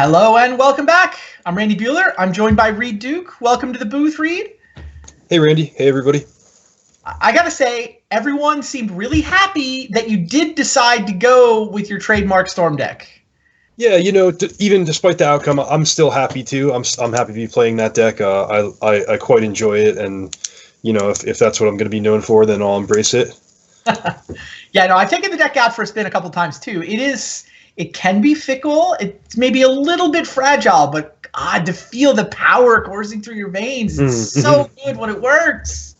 Hello and welcome back. I'm Randy Bueller. I'm joined by Reed Duke. Welcome to the booth, Reed. Hey, Randy. Hey, everybody. I got to say, everyone seemed really happy that you did decide to go with your trademark Storm deck. Yeah, even despite the outcome, I'm still happy too. I'm happy to be playing that deck. I quite enjoy it, and if that's what I'm going to be known for, then I'll embrace it. Yeah, no, I've taken the deck out for a spin a couple times too. It can be fickle. It's maybe a little bit fragile, but God, to feel the power coursing through your veins, it's so good when it works.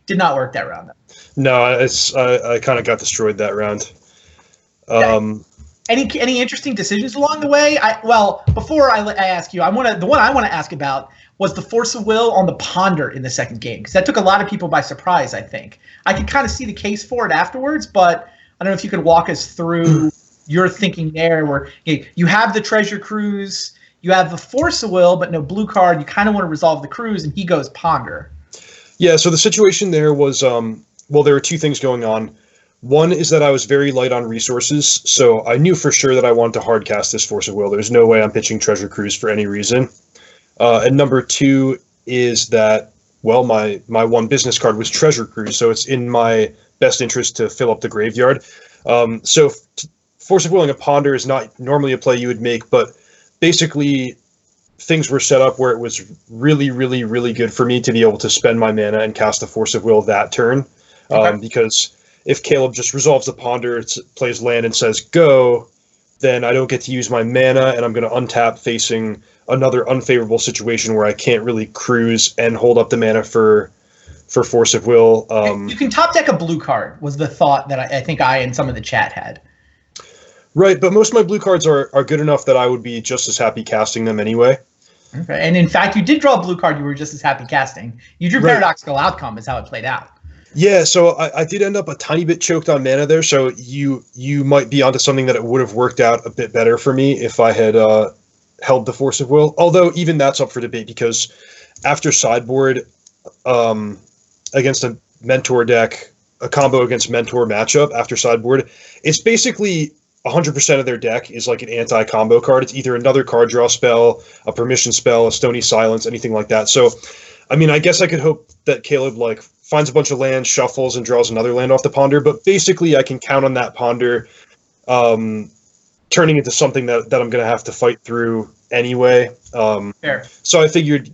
Did not work that round though. No, I kind of got destroyed that round. Any interesting decisions along the way? Before I ask you, the one I want to ask about was the force of will on the ponder in the second game, because that took a lot of people by surprise. I think I could kind of see the case for it afterwards, but I don't know if you could walk us through your thinking there, where you have the treasure cruise, you have the force of will, but no blue card. You kind of want to resolve the cruise, and he goes ponder. Yeah. So the situation there was, there were two things going on. One is that I was very light on resources, so I knew for sure that I wanted to hard cast this Force of Will. There's no way I'm pitching Treasure Cruise for any reason. And number two is that, my one business card was Treasure Cruise, so it's in my best interest to fill up the graveyard. So Force of Will and a Ponder is not normally a play you would make, but basically things were set up where it was really, really, really good for me to be able to spend my mana and cast the Force of Will that turn, because if Caleb just resolves the Ponder, plays land and says go, then I don't get to use my mana, and I'm going to untap facing another unfavorable situation where I can't really cruise and hold up the mana for Force of Will. You can top deck a blue card, was the thought that I think I and some of the chat had. Right, but most of my blue cards are good enough that I would be just as happy casting them anyway. Okay, and in fact, you did draw a blue card you were just as happy casting. You drew Paradoxical Outcome is how it played out. Yeah, so I did end up a tiny bit choked on mana there, so you might be onto something that it would have worked out a bit better for me if I had held the Force of Will. Although even that's up for debate, because after sideboard, against a Mentor deck, a combo against Mentor matchup after sideboard, it's basically 100% of their deck is like an anti-combo card. It's either another card draw spell, a permission spell, a Stony Silence, anything like that. So, I mean, I guess I could hope that Caleb finds a bunch of lands, shuffles, and draws another land off the Ponder. But basically, I can count on that Ponder turning into something that I'm going to have to fight through anyway. Fair. So I figured,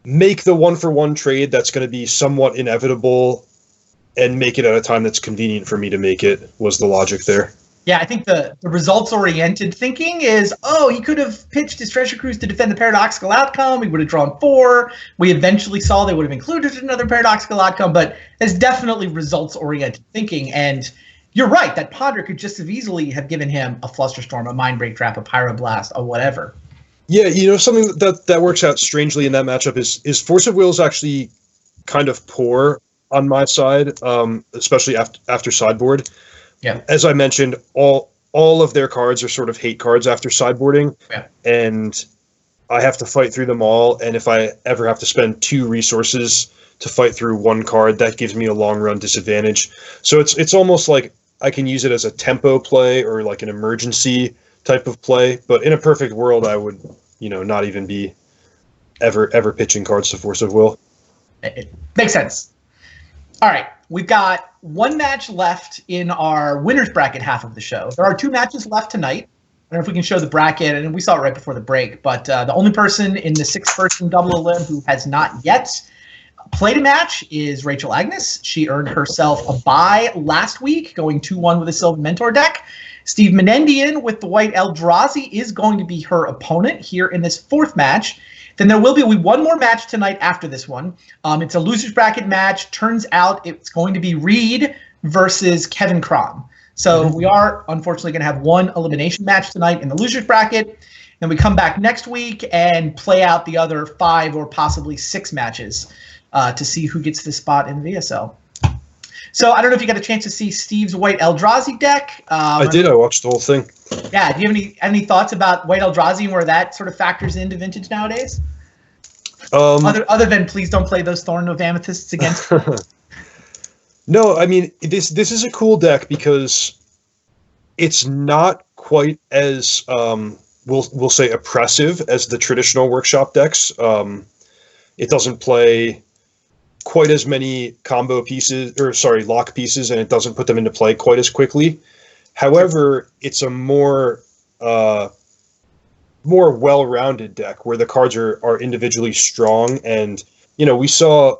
make the 1-for-1 trade that's going to be somewhat inevitable and make it at a time that's convenient for me to make it, was the logic there. Yeah, I think the results-oriented thinking is, he could have pitched his Treasure Cruise to defend the Paradoxical Outcome. He would have drawn 4. We eventually saw they would have included another Paradoxical Outcome, but it's definitely results-oriented thinking. And you're right, that Ponder could just as easily have given him a Flusterstorm, a Mindbreak Trap, a Pyroblast, a whatever. Yeah, something that works out strangely in that matchup is Force of Will is actually kind of poor on my side, especially after sideboard. Yeah. As I mentioned, all of their cards are sort of hate cards after sideboarding, and I have to fight through them all. And if I ever have to spend 2 resources to fight through one card, that gives me a long run disadvantage. So it's almost like I can use it as a tempo play or like an emergency type of play. But in a perfect world, I would, not even be ever pitching cards to Force of Will. It makes sense. All right, we've got one match left in our winner's bracket half of the show. There are 2 matches left tonight. I don't know if we can show the bracket, and we saw it right before the break, but the only person in the 6-person double elim who has not yet played a match is Rachel Agnes. She earned herself a bye last week, going 2-1 with a Sylvan Mentor deck. Steve Menendian with the white Eldrazi is going to be her opponent here in this 4th match. Then there will be one more match tonight after this one. It's a loser's bracket match. Turns out it's going to be Reed versus Kevin Crom. So we are, unfortunately, going to have one elimination match tonight in the loser's bracket. Then we come back next week and play out the other 5 or possibly 6 matches to see who gets the spot in VSL. So I don't know if you got a chance to see Steve's white Eldrazi deck. I did. I watched the whole thing. Yeah. Do you have any thoughts about white Eldrazi and where that sort of factors into Vintage nowadays? Other than please don't play those Thorn of Amethysts against. No, I mean this is a cool deck because it's not quite as we'll say oppressive as the traditional workshop decks. It doesn't play quite as many combo pieces, lock pieces, and it doesn't put them into play quite as quickly. However, it's a more well-rounded deck where the cards are individually strong. And, we saw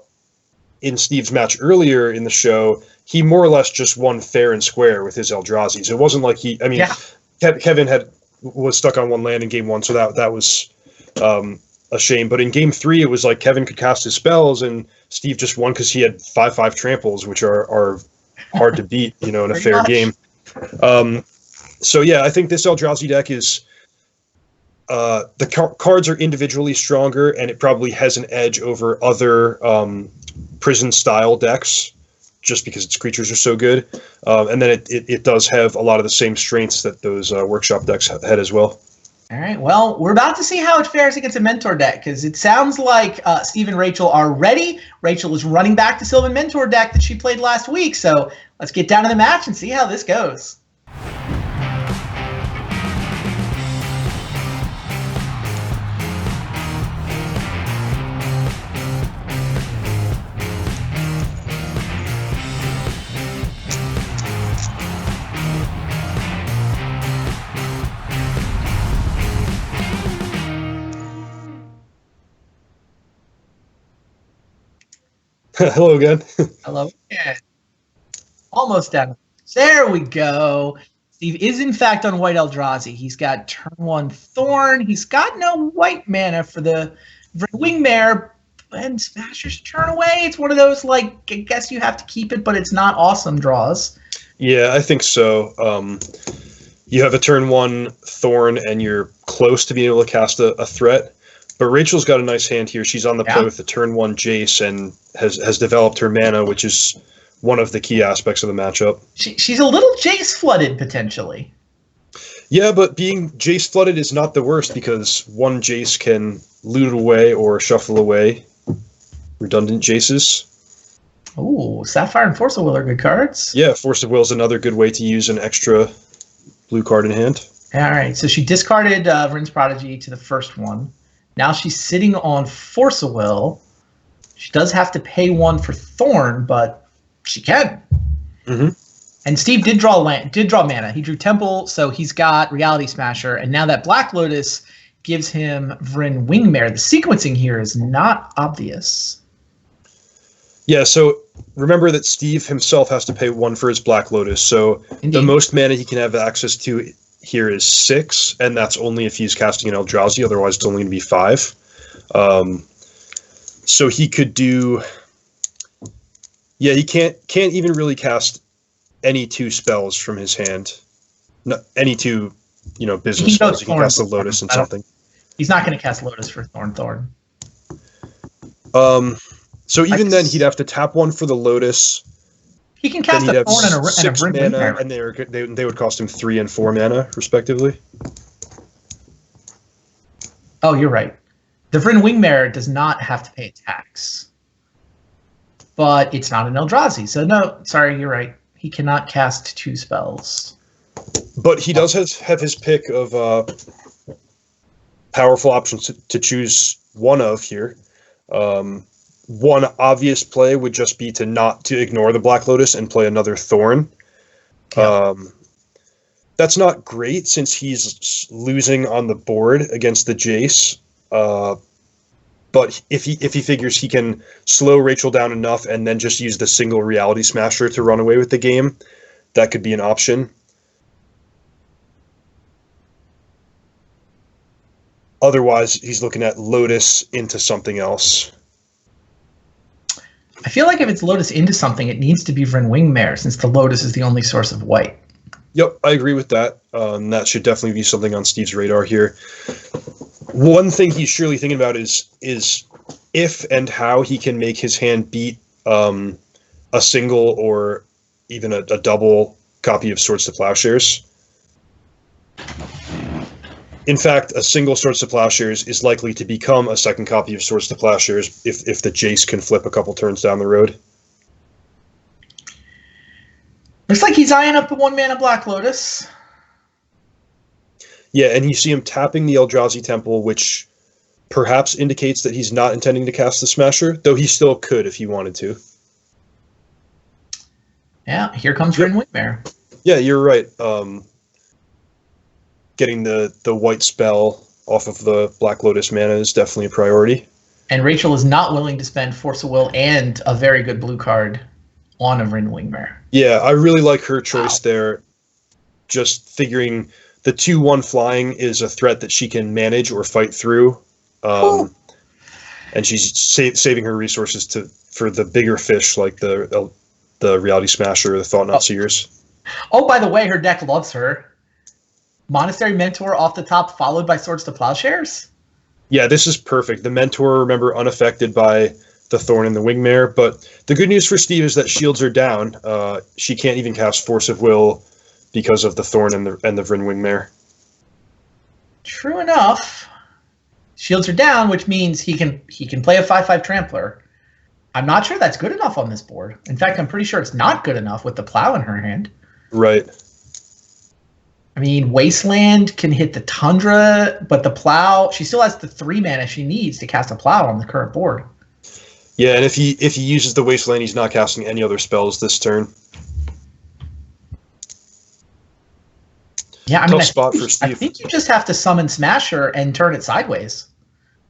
in Steve's match earlier in the show, he more or less just won fair and square with his Eldrazi. So it wasn't like Kevin was stuck on one land in game 1, so that was a shame. But in game 3, it was like Kevin could cast his spells, and Steve just won because he had 5/5 tramples, which are hard to beat, in a fair game. So yeah, I think this Eldrazi deck is the cards are individually stronger, and it probably has an edge over other prison style decks, just because its creatures are so good. And then it does have a lot of the same strengths that those workshop decks had as well. All right, well, we're about to see how it fares against a Mentor deck, because it sounds like Steve and Rachel are ready. Rachel is running back to Sylvan Mentor deck that she played last week, so let's get down to the match and see how this goes. Hello again. Hello again. Almost done. There we go. Steve is in fact on white Eldrazi. He's got turn 1 Thorn. He's got no white mana for the Wingmare, and Smasher's turn away. It's one of those, I guess you have to keep it, but it's not awesome draws. Yeah, I think so. You have a turn 1 Thorn, and you're close to being able to cast a threat. But Rachel's got a nice hand here. She's on the play with the turn 1 Jace and has developed her mana, which is one of the key aspects of the matchup. She's a little Jace flooded, potentially. Yeah, but being Jace flooded is not the worst, because one Jace can loot away or shuffle away redundant Jaces. Ooh, Sapphire and Force of Will are good cards. Yeah, Force of Will is another good way to use an extra blue card in hand. All right, so she discarded Vryn's Prodigy to the first one. Now she's sitting on Force of Will. She does have to pay 1 for Thorn, but she can. Mm-hmm. And Steve did draw mana. He drew Temple, so he's got Reality Smasher, and now that Black Lotus gives him Vryn Wingmare. The sequencing here is not obvious. Yeah, so remember that Steve himself has to pay 1 for his Black Lotus, so Indeed. The most mana he can have access to here is 6, and that's only if he's casting an Eldrazi, otherwise it's only going to be 5. So he could do... Yeah, he can't even really cast any 2 spells from his hand. No, any 2, business spells. He can cast the Lotus and something. He's not going to cast Lotus for Thorn. So even then, he'd have to tap 1 for the Lotus. He can cast a Thorn and a 6 mana, and they would cost him 3 and 4 mana, respectively. Oh, you're right. The Vryn Wingmare does not have to pay a tax. But it's not an Eldrazi, so no, sorry, you're right. He cannot cast 2 spells. But he does have his pick of powerful options to choose one of here. One obvious play would just be to ignore the Black Lotus and play another Thorn. Yep. That's not great since he's losing on the board against the Jace. But if he figures he can slow Rachel down enough and then just use the single Reality Smasher to run away with the game, that could be an option. Otherwise, he's looking at Lotus into something else. I feel like if it's Lotus into something, it needs to be Vryn Wingmare, since the Lotus is the only source of white. Yep, I agree with that. That should definitely be something on Steve's radar here. One thing he's surely thinking about is if and how he can make his hand beat a single or even a double copy of Swords to Plowshares. In fact, a single Swords to Plowshares is likely to become a second copy of Swords to Plowshares if the Jace can flip a couple turns down the road. Looks like he's eyeing up the 1 mana Black Lotus. Yeah, and you see him tapping the Eldrazi Temple, which perhaps indicates that he's not intending to cast the Smasher, though he still could if he wanted to. Yeah, here comes Rin Wingmare. Yeah, you're right. Getting the white spell off of the Black Lotus mana is definitely a priority. And Rachel is not willing to spend Force of Will and a very good blue card on a Rin Wingmare. Yeah, I really like her choice there. Just figuring the 2/1 flying is a threat that she can manage or fight through. And she's saving her resources for the bigger fish like the Reality Smasher or the Thought-Knot Seers. Oh, by the way, her deck loves her. Monastery Mentor off the top, followed by Swords to Plowshares. Yeah, this is perfect. The Mentor, remember, unaffected by the Thorn and the Wingmare. But the good news for Steve is that shields are down. She can't even cast Force of Will because of the Thorn and the Vryn Wingmare. True enough. Shields are down, which means he can play a 5/5 Trampler. I'm not sure that's good enough on this board. In fact, I'm pretty sure it's not good enough with the Plow in her hand. Right. I mean, Wasteland can hit the Tundra, but the Plow, she still has the 3 mana she needs to cast a Plow on the current board. Yeah, and if he uses the Wasteland, he's not casting any other spells this turn. Yeah, I mean, Tough spot for Steve. I think you just have to summon Smasher and turn it sideways.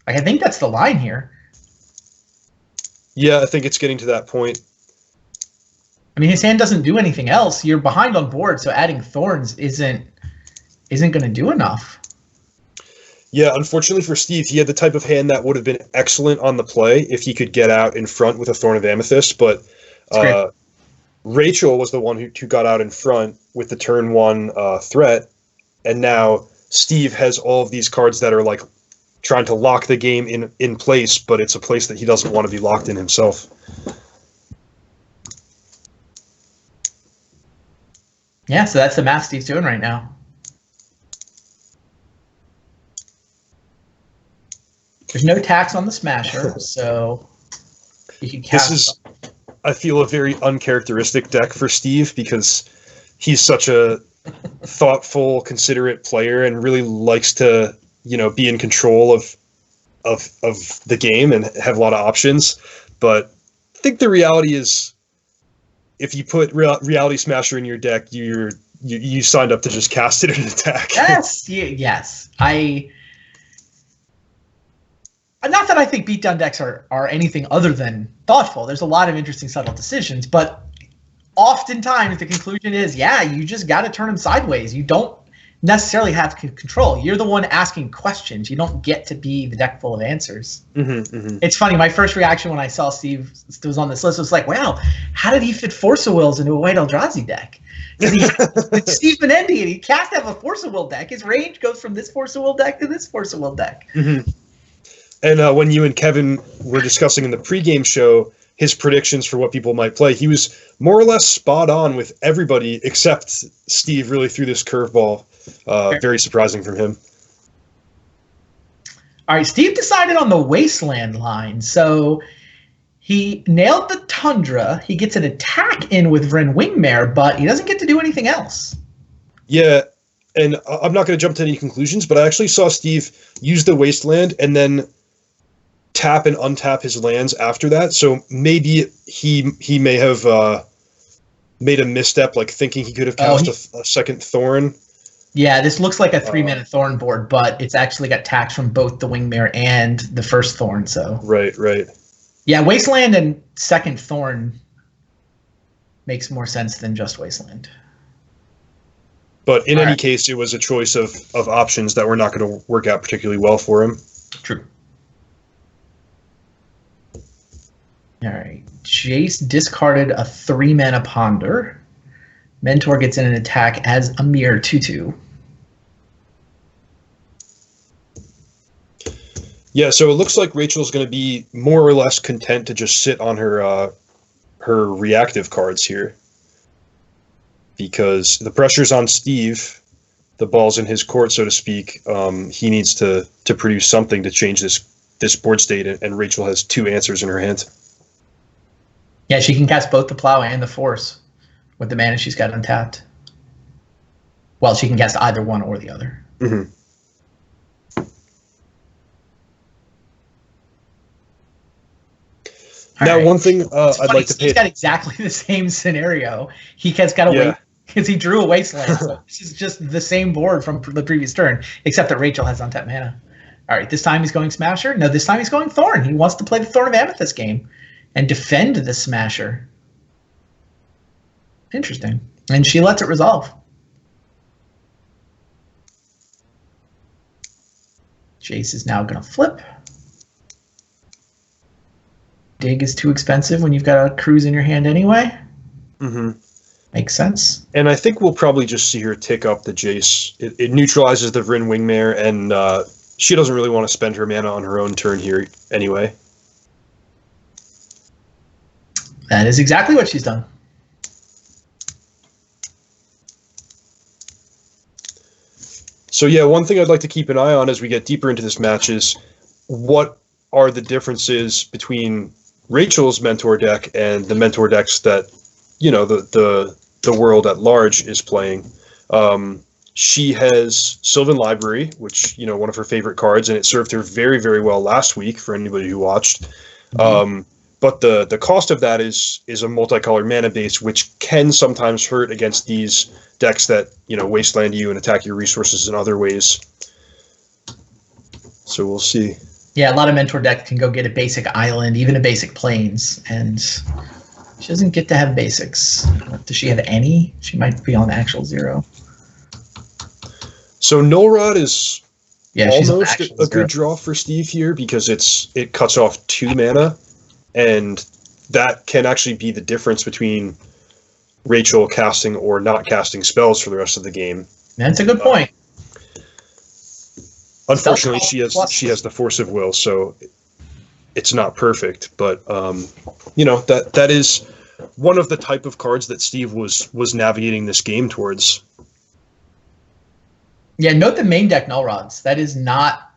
Like, I think that's the line here. Yeah, I think it's getting to that point. I mean, his hand doesn't do anything else. You're behind on board, so adding Thorns isn't going to do enough. Yeah, unfortunately for Steve, he had the type of hand that would have been excellent on the play if he could get out in front with a Thorn of Amethyst, but Rachel was the one who got out in front with the turn 1 threat, and now Steve has all of these cards that are like trying to lock the game in place, but it's a place that he doesn't want to be locked in himself. Yeah, so that's the math Steve's doing right now. There's no tax on the Smasher, so you can cast. This is, I feel, a very uncharacteristic deck for Steve because he's such a thoughtful, considerate player and really likes to, be in control of the game and have a lot of options. But I think the reality is, if you put Reality Smasher in your deck, you signed up to just cast it and attack. Yes, yes. Not that I think beatdown decks are anything other than thoughtful. There's a lot of interesting, subtle decisions, but oftentimes the conclusion is, you just got to turn them sideways. You don't necessarily have control. You're the one asking questions. You don't get to be the deck full of answers. It's funny. My first reaction when I saw Steve was on this list was like, wow, how did he fit Force of Wills into a white Eldrazi deck? It's Steve Menendian. He can't have a Force of Will deck. His range goes from this Force of Will deck to this Force of Will deck. And when you and Kevin were discussing in the pregame show his predictions for what people might play, he was more or less spot on with everybody except Steve. Really threw this curveball. Very surprising from him. All right, Steve decided on the Wasteland line. So he nailed the Tundra. He gets an attack in with Vryn Wingmare, but he doesn't get to do anything else. Yeah, and I'm not going to jump to any conclusions, but I actually saw Steve use the Wasteland and then tap and untap his lands after that. So maybe he may have made a misstep, like thinking he could have cast a second Thorn. Yeah, this looks like a 3-mana Thorn board, but it's actually got tax from both the Wingmare and the first Thorn. So right. Yeah, Wasteland and second Thorn makes more sense than just Wasteland. But in any case, it was a choice of options that were not going to work out particularly well for him. True. All right. Jace discarded a 3-mana Ponder. Mentor gets in an attack as a mere 2/2. Yeah, so it looks like Rachel's going to be more or less content to just sit on her reactive cards here. Because the pressure's on Steve, the ball's in his court, so to speak. He needs to produce something to change this board state, and Rachel has 2 answers in her hand. Yeah, she can cast both the Plow and the Force with the mana she's got untapped. Well, she can cast either one or the other. Mm-hmm. Now, right. one thing It's I'd funny, like to Steve's pay. got exactly the same scenario. He has got to Yeah. wait because he drew a wasteland. So this is just the same board from the previous turn, except that Rachel has untapped mana. All right, this time he's going Smasher. No, this time he's going Thorn. He wants to play the Thorn of Amethyst game and defend the Smasher. Interesting. And she lets it resolve. Jace is now going to flip. Dig is too expensive when you've got a cruise in your hand anyway. Mm-hmm. Makes sense. And I think we'll probably just see her tick up the Jace. It neutralizes the Vryn Wingmare, and she doesn't really want to spend her mana on her own turn here anyway. That is exactly what she's done. So yeah, one thing I'd like to keep an eye on as we get deeper into this match is what are the differences between Rachel's mentor deck and the mentor decks that, you know, the world at large is playing. She has Sylvan Library, which, you know, one of her favorite cards, and it served her very, very well last week for anybody who watched. Mm-hmm. But the cost of that is a multicolored mana base, which can sometimes hurt against these decks that, you know, wasteland you and attack your resources in other ways. So we'll see. Yeah, a lot of mentor decks can go get a basic island, even a basic plains, and she doesn't get to have basics. Does she have any? She might be on actual 0. So Null Rod is almost a 0. good draw for Steve here because it cuts off 2 mana, and that can actually be the difference between Rachel casting or not casting spells for the rest of the game. That's a good point. Unfortunately, she has the Force of Will, so it's not perfect. But you know, that is one of the type of cards that Steve was navigating this game towards. Yeah, note the main deck Null Rods. That is not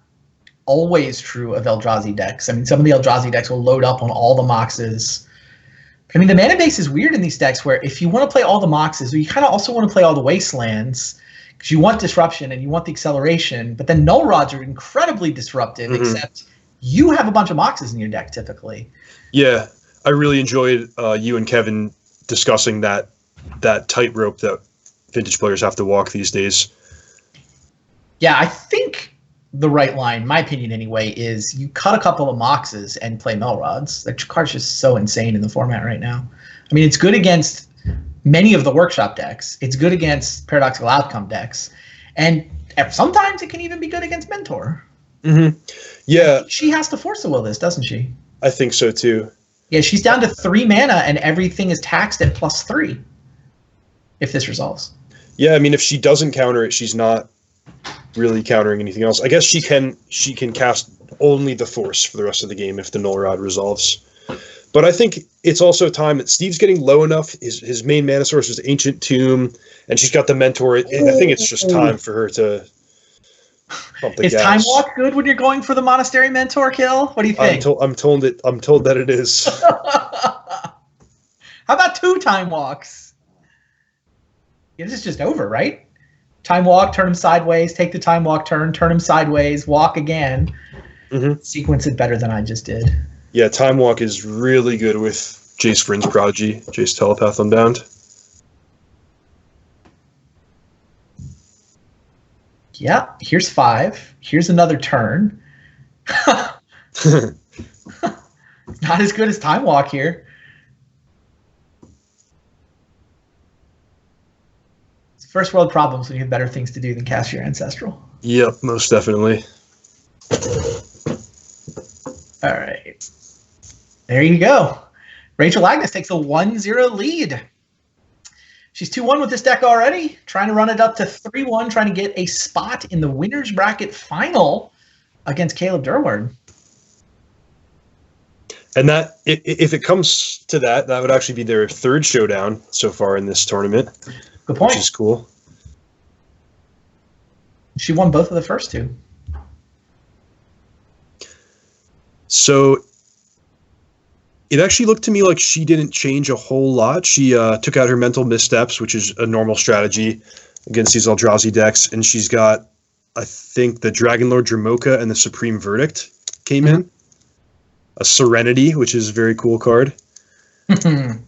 always true of Eldrazi decks. I mean, some of the Eldrazi decks will load up on all the Moxes. I mean, the mana base is weird in these decks where if you want to play all the Moxes, you kind of also want to play all the Wastelands because you want disruption and you want the acceleration, but then Null Rods are incredibly disruptive, except you have a bunch of Moxes in your deck typically. Yeah, I really enjoyed you and Kevin discussing that tightrope that Vintage players have to walk these days. Yeah, I think the right line, my opinion anyway, is you cut a couple of Moxes and play Melrods. That card's just so insane in the format right now. I mean, it's good against many of the workshop decks. It's good against paradoxical outcome decks. And sometimes it can even be good against Mentor. Mm-hmm. Yeah. She has to force the will this, doesn't she? I think so too. Yeah, she's down to 3 mana and everything is taxed at +3 if this resolves. Yeah, I mean, if she doesn't counter it, she's not really countering anything else. I guess she can cast only the Force for the rest of the game if the Null Rod resolves. But I think it's also time that Steve's getting low enough. His main mana source is Ancient Tomb, and she's got the Mentor. I think it's just time for her to pump the gas. Is Time Walk good when you're going for the Monastery Mentor kill? What do you think? I'm told that it is. How about 2 Time Walks? Yeah, this is just over, right? Time Walk, turn him sideways, take the Time Walk turn him sideways, walk again. Mm-hmm. Sequence it better than I just did. Yeah, Time Walk is really good with Jace Vryn's Prodigy, Jace Telepath Unbound. Yeah, here's 5. Here's another turn. Not as good as Time Walk here. First world problems when you have better things to do than cast your Ancestral. Yep, most definitely. All right. There you go. Rachel Agnes takes a 1-0 lead. She's 2-1 with this deck already, trying to run it up to 3-1, trying to get a spot in the winner's bracket final against Caleb Durward. And that, if it comes to that, that would actually be their 3rd showdown so far in this tournament. Good point. Which is cool. She won both of the first 2. So it actually looked to me like she didn't change a whole lot. She took out her mental missteps, which is a normal strategy against these Eldrazi decks, and she's got I think the Dragon Lord Dramoka and the Supreme Verdict came in. A Serenity, which is a very cool card. Good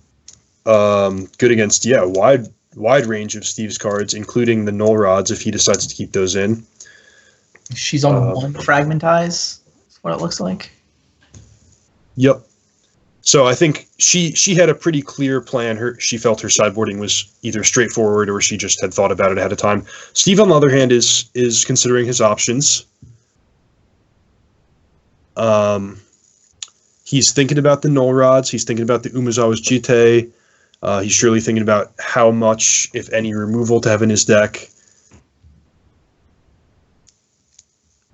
against, wide range of Steve's cards, including the Null Rods if he decides to keep those in. She's on one Fragmentize, is what it looks like. Yep. So I think she had a pretty clear plan. She felt her sideboarding was either straightforward or she just had thought about it ahead of time. Steve, on the other hand, is considering his options. He's thinking about the Null Rods. He's thinking about the Umezawa's Jite. He's surely thinking about how much, if any, removal to have in his deck.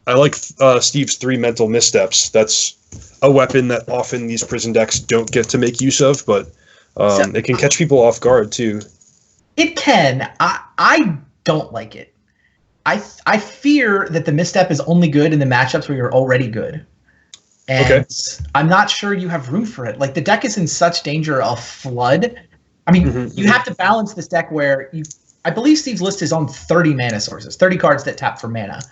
I like Steve's 3 Mental Missteps. That's a weapon that often these prison decks don't get to make use of, but it can catch people off guard too. It can. I don't like it. I fear that the misstep is only good in the matchups where you're already good. And I'm not sure you have room for it. Like, the deck is in such danger of flood. I mean, you have to balance this deck where I believe Steve's list is on 30 mana sources, 30 cards that tap for mana.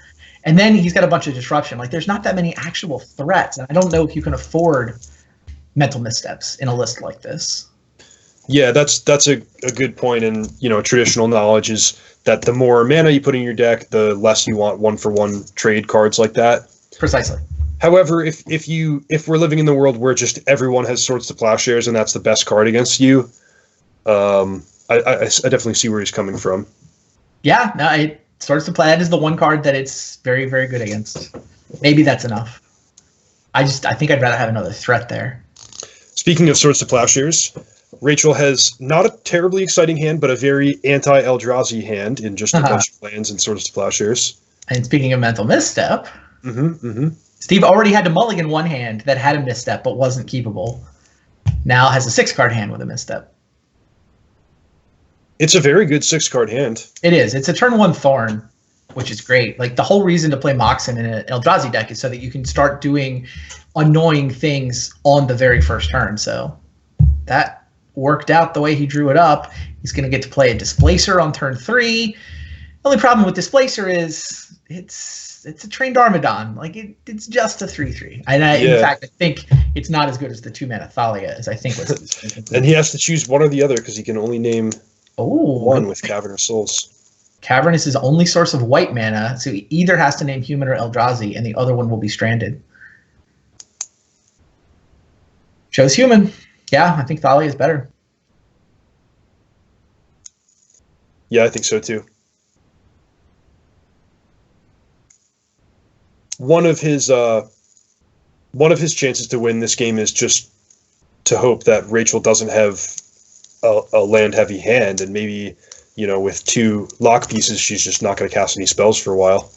And then he's got a bunch of disruption. Like, there's not that many actual threats. And I don't know if you can afford mental missteps in a list like this. Yeah, that's a good point. And, traditional knowledge is that the more mana you put in your deck, the less you want one-for-one trade cards like that. Precisely. However, if we're living in the world where just everyone has Swords to Plowshares and that's the best card against you, I definitely see where he's coming from. Yeah, no, Swords to Plowshares is the one card that it's very, very good against. Maybe that's enough. I think I'd rather have another threat there. Speaking of Swords to Plowshares, Rachel has not a terribly exciting hand, but a very anti-Eldrazi hand in just a bunch of lands and Swords to Plowshares. And speaking of mental misstep, Steve already had to mulligan one hand that had a misstep but wasn't keepable. Now has a 6-card hand with a misstep. It's a very good 6-card hand. It is. It's a turn 1 Thorn, which is great. Like, the whole reason to play Moxen in an Eldrazi deck is so that you can start doing annoying things on the very first turn. So that worked out the way he drew it up. He's going to get to play a Displacer on turn 3. The only problem with Displacer is it's a trained Armadon. Like, it's just a 3/3. And in fact, I think it's not as good as the 2-mana Thalia, as I think was. And he has to choose one or the other because he can only name one with Cavernous Souls. Cavern is his only source of white mana, so he either has to name Human or Eldrazi, and the other one will be stranded. Chose Human. Yeah, I think Thalia is better. Yeah, I think so too. One of his chances to win this game is just to hope that Rachel doesn't have a land-heavy hand, and maybe, with 2 lock pieces, she's just not going to cast any spells for a while.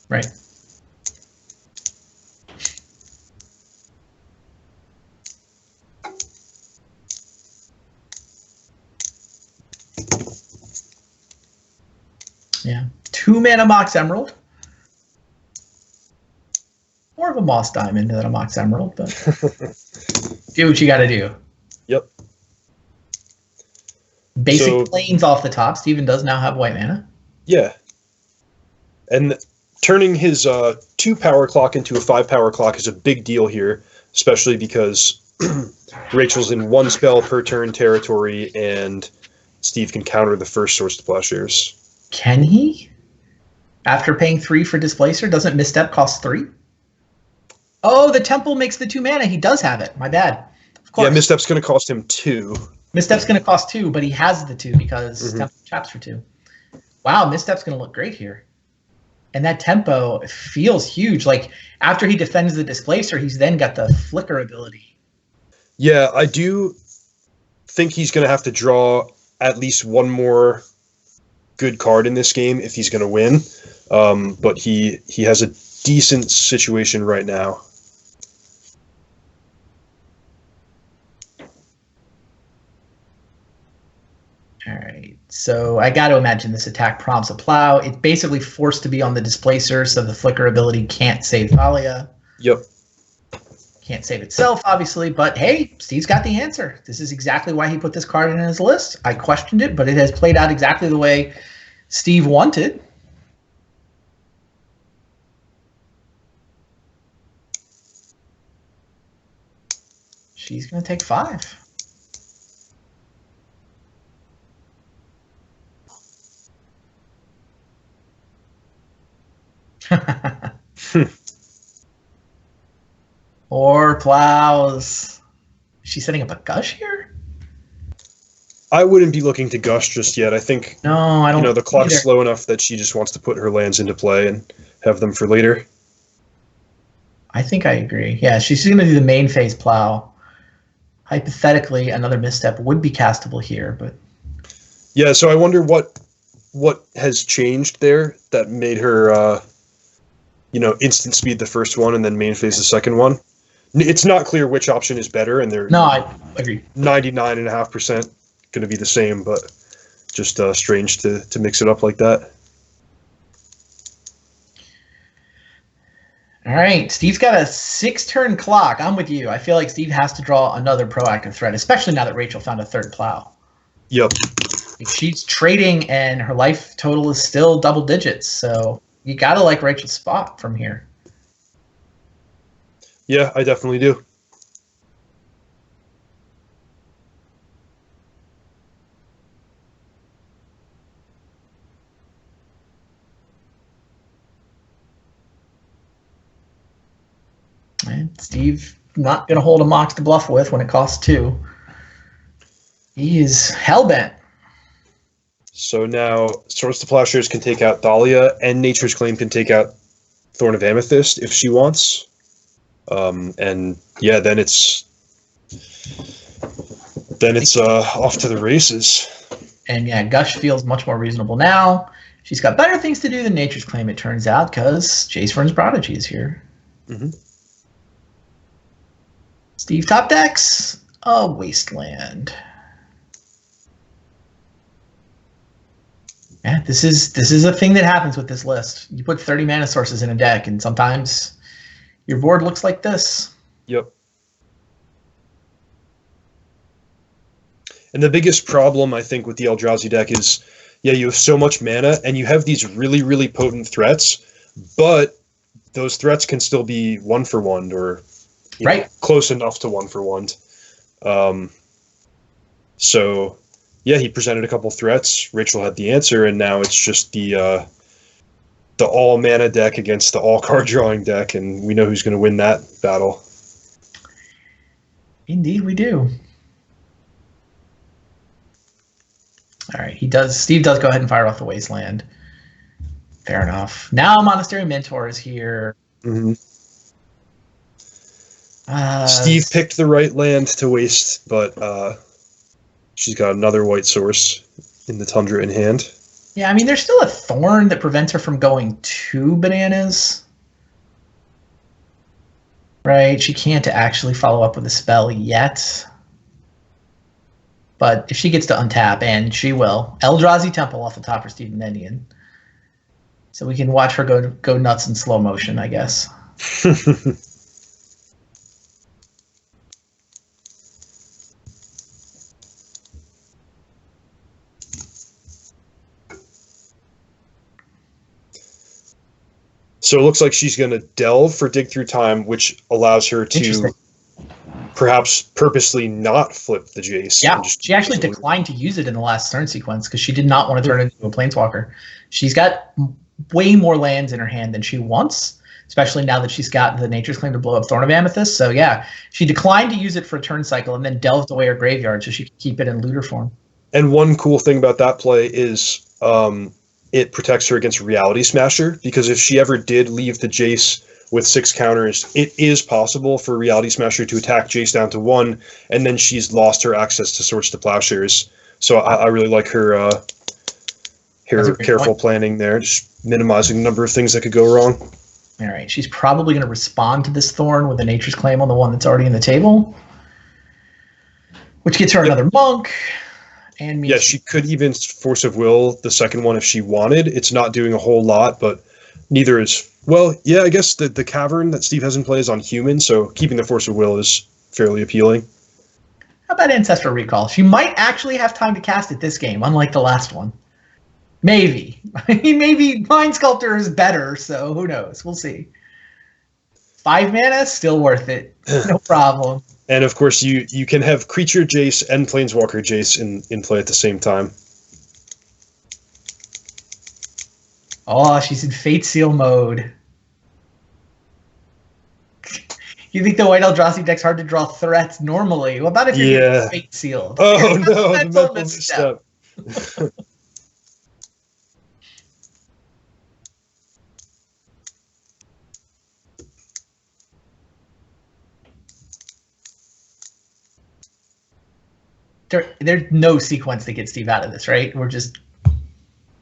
Right. Yeah. 2-mana Mox Emerald. More of a Moss Diamond than a Mox Emerald, but do what you got to do. Yep. Basic planes off the top. Steven does now have white mana. Yeah. And turning his 2 power clock into a 5 power clock is a big deal here, especially because Rachel's in 1 spell per turn territory, and Steve can counter the first Swords to Plowshares. Can he? After paying 3 for Displacer, doesn't Misstep cost 3? Oh, the Temple makes the 2 mana. He does have it. My bad. Of course. Yeah, Misstep's going to cost him 2. Misstep's going to cost 2, but he has the 2 because Tempo chaps for 2. Wow, Misstep's going to look great here. And that tempo feels huge. Like, after he defends the Displacer, he's then got the Flicker ability. Yeah, I do think he's going to have to draw at least one more good card in this game if he's going to win. But he has a decent situation right now. All right, so I got to imagine this attack prompts a plow. It's basically forced to be on the Displacer, so the Flicker ability can't save Thalia. Yep. Can't save itself, obviously, but hey, Steve's got the answer. This is exactly why he put this card in his list. I questioned it, but it has played out exactly the way Steve wanted. She's going to take 5. Or plows. Is she setting up a gush here? I wouldn't be looking to gush just yet. I think No, I don't. the clock's either. slow enough that she just wants to put her lands into play and have them for later. I think I agree. Yeah, she's going to do the main phase plow. Hypothetically, another misstep would be castable here, but Yeah, so I wonder what has changed there that made her instant speed the first one and then main phase the second one. It's not clear which option is better, and they're no, I agree. 99.5% going to be the same, but just strange to mix it up like that. All right, Steve's got a 6-turn clock. I'm with you. I feel like Steve has to draw another proactive threat, especially now that Rachel found a third plow. Yep. She's trading, and her life total is still double digits, so you got to like Rachel's spot from here. Yeah, I definitely do. And Steve not going to hold a Mox to bluff with when it costs 2. He is hellbent. So now Swords to Plowshares can take out Thalia, and Nature's Claim can take out Thorn of Amethyst if she wants. And yeah, then it's off to the races. And yeah, Gush feels much more reasonable now. She's got better things to do than Nature's Claim, it turns out, because Jace Vern's Prodigy is here. Mm-hmm. Steve top decks a Wasteland. Yeah, this is a thing that happens with this list. You put 30 mana sources in a deck, and sometimes your board looks like this. Yep. And the biggest problem, I think, with the Eldrazi deck is, yeah, you have so much mana, and you have these really, really potent threats, but those threats can still be 1-for-1 or right, close enough to 1-for-1. So, yeah, he presented a couple threats. Rachel had the answer, and now it's just the all mana deck against the all card drawing deck, and we know who's going to win that battle. Indeed, we do. All right, Steve does go ahead and fire off the Wasteland. Fair enough. Now Monastery Mentor is here. Mm-hmm. Steve picked the right land to waste, but she's got another white source in the Tundra in hand. Yeah, I mean, there's still a Thorn that prevents her from going 2 bananas. Right? She can't actually follow up with a spell yet. But if she gets to untap, and she will, Eldrazi Temple off the top for Steve Menendian. So we can watch her go nuts in slow motion, I guess. So it looks like she's going to delve for Dig Through Time, which allows her to perhaps purposely not flip the Jace. Yeah, she actually declined to use it in the last turn sequence because she did not want to turn it into a Planeswalker. She's got way more lands in her hand than she wants, especially now that she's got the Nature's Claim to blow up Thorn of Amethyst. So yeah, she declined to use it for a turn cycle and then delved away her graveyard so she could keep it in looter form. And one cool thing about that play is it protects her against Reality Smasher, because if she ever did leave the Jace with 6 counters, it is possible for Reality Smasher to attack Jace down to 1, and then she's lost her access to Swords to Plowshares. So I really like her careful planning there, just minimizing the number of things that could go wrong. All right, she's probably going to respond to this Thorn with a Nature's Claim on the one that's already in the table, which gets her another Monk. And yeah, she could even Force of Will the second one if she wanted. It's not doing a whole lot, but neither is... Well, yeah, I guess the Cavern that Steve has in play is on Human, so keeping the Force of Will is fairly appealing. How about Ancestral Recall? She might actually have time to cast it this game, unlike the last one. Maybe. I mean, maybe Mind Sculptor is better, so who knows? We'll see. 5 mana, still worth it. No problem. And of course, you can have Creature Jace and Planeswalker Jace in play at the same time. Oh, she's in Fate Seal mode. You think the White Eldrazi deck's hard to draw threats normally? What about if you're getting Fate Sealed? Oh no, the mental misstep. There's no sequence to get Steve out of this, right? We're just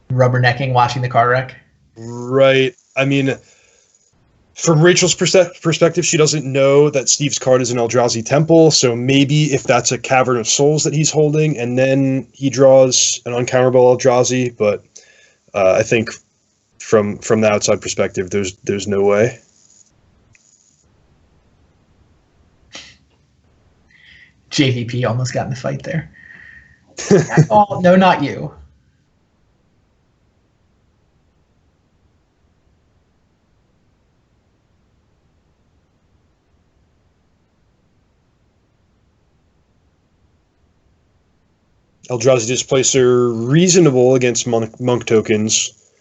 rubbernecking, watching the car wreck. Right. I mean, from Rachel's perspective, she doesn't know that Steve's card is an Eldrazi Temple, so maybe if that's a Cavern of Souls that he's holding, and then he draws an uncounterable Eldrazi, but I think from the outside perspective, there's no way. JVP almost got in the fight there. Oh, no, not you. Eldrazi Displacer reasonable against monk tokens,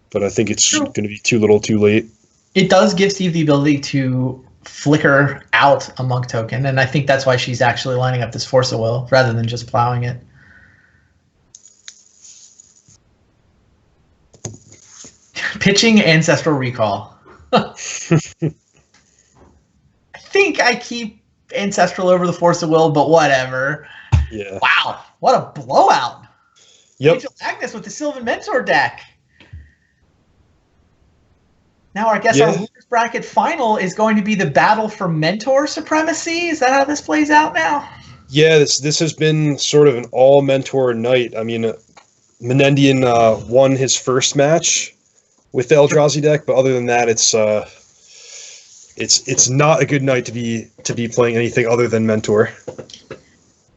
but I think it's going to be too little too late. It does give Steve the ability to flicker out a monk token, and I think that's why she's actually lining up this Force of Will rather than just plowing it. Pitching Ancestral Recall. I think I keep Ancestral over the Force of Will, but whatever. Yeah. Wow, what a blowout. Yep. Angel Agnes with the Sylvan Mentor deck. Now, I guess our Winners Bracket final is going to be the battle for Mentor supremacy. Is that how this plays out now? Yeah, this has been sort of an all Mentor night. I mean, Menendian won his first match with the Eldrazi deck, but other than that, it's not a good night to be playing anything other than Mentor.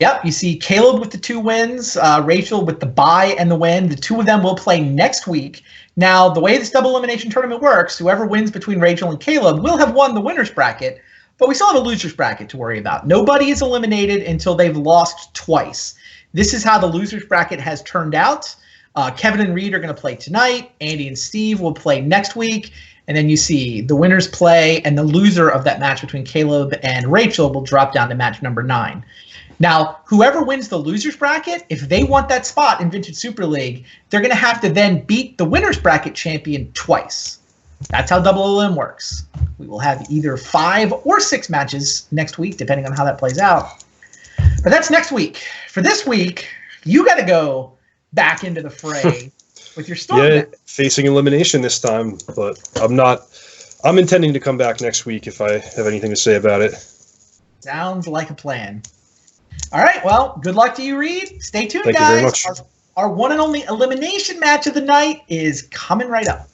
Yep, you see Caleb with the 2 wins, Rachel with the bye and the win. The 2 of them will play next week. Now, the way this double elimination tournament works, whoever wins between Rachel and Caleb will have won the winner's bracket, but we still have a loser's bracket to worry about. Nobody is eliminated until they've lost twice. This is how the loser's bracket has turned out. Kevin and Reed are going to play tonight. Andy and Steve will play next week. And then you see the winners play, and the loser of that match between Caleb and Rachel will drop down to match number 9. Now, whoever wins the loser's bracket, if they want that spot in Vintage Super League, they're going to have to then beat the winner's bracket champion twice. That's how double elim works. We will have either 5 or 6 matches next week, depending on how that plays out. But that's next week. For this week, you got to go back into the fray with your storm deck. Facing elimination this time, but I'm intending to come back next week if I have anything to say about it. Sounds like a plan. All right, well, good luck to you, Reed. Stay tuned, Thank guys. you very much. Our one and only elimination match of the night is coming right up.